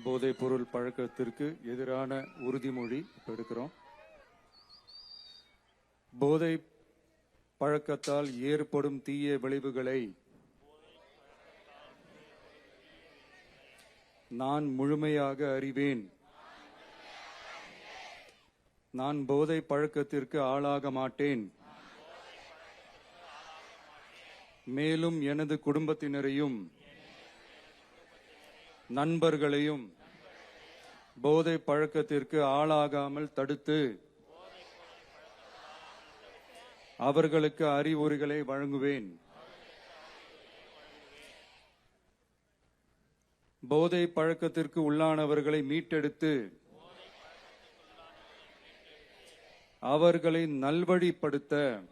போதைப் பொருள் பழக்கத்திற்கு எதிரான உறுதிமொழி எடுக்கிறோம். போதை பழக்கத்தால் ஏற்படும் தீய விளைவுகளை நான் முழுமையாக அறிவேன். நான் போதை பழக்கத்திற்கு ஆளாக மாட்டேன். மேலும் எனது குடும்பத்தினரையும் நண்பர்களையும் போதை பழக்கத்திற்கு ஆளாகாமல் தடுத்து அவர்களுக்கு அறிவுரைகளை வழங்குவேன். போதை பழக்கத்திற்கு உள்ளானவர்களை மீட்டெடுத்து அவர்களை நல்வழிப்படுத்த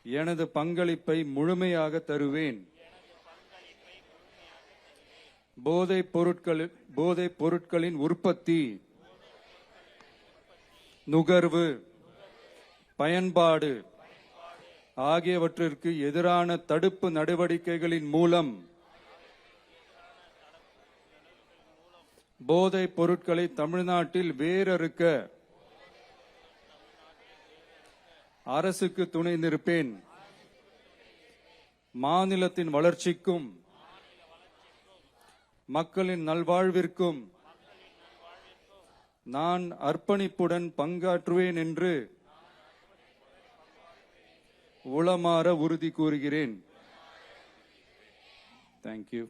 எனது பங்களிப்பை முழுமையாக தருவேன். போதைப் பொருட்களின் உற்பத்தி, நுகர்வு, பயன்பாடு ஆகியவற்றிற்கு எதிரான தடுப்பு நடவடிக்கைகளின் மூலம் போதைப் பொருட்களை தமிழ்நாட்டில் வேரறுக்க அரசுக்கு துணை நிற்பேன். மாநிலத்தின் வளர்ச்சிக்கும் மக்களின் நல்வாழ்விற்கும் நான் அர்ப்பணிப்புடன் பங்காற்றுவேன் என்று உளமாற உறுதி கூறுகிறேன். தேங்க்யூ.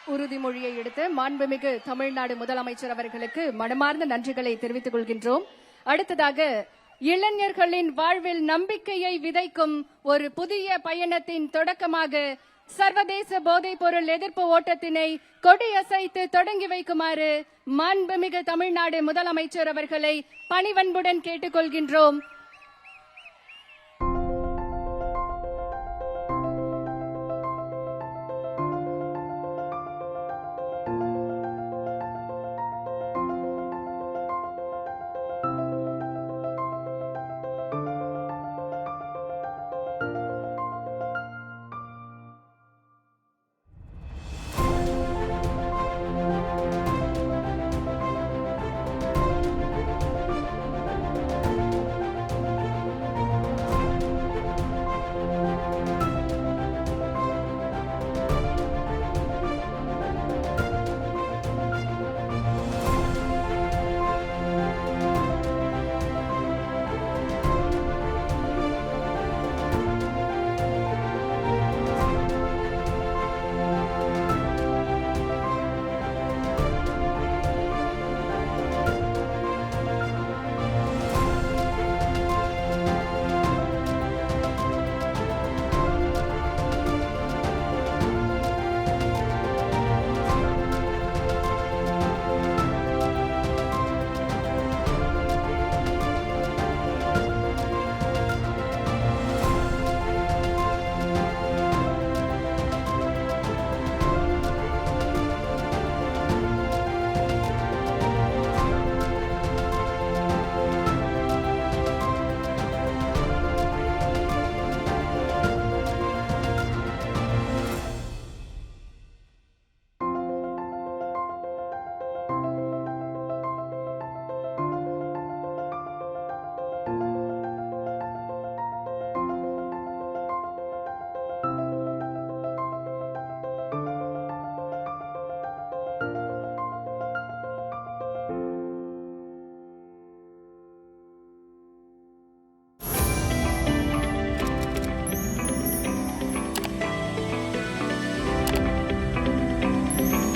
உறுதிமொழியை எடுத்து மாண்புமிகு தமிழ்நாடு முதலமைச்சர் அவர்களுக்கு மனமார்ந்த நன்றிகளை தெரிவித்துக் கொள்கின்றோம். அடுத்ததாக இளைஞர்களின் வாழ்வில் நம்பிக்கையை விதைக்கும் ஒரு புதிய பயணத்தின் தொடக்கமாக சர்வதேச போதைப் பொருள் எதிர்ப்பு ஓட்டத்தினை கொடியசைத்து தொடங்கி வைக்குமாறு மாண்புமிகு தமிழ்நாடு முதலமைச்சர் அவர்களை பணிவன்புடன் கேட்டுக்கொள்கின்றோம்.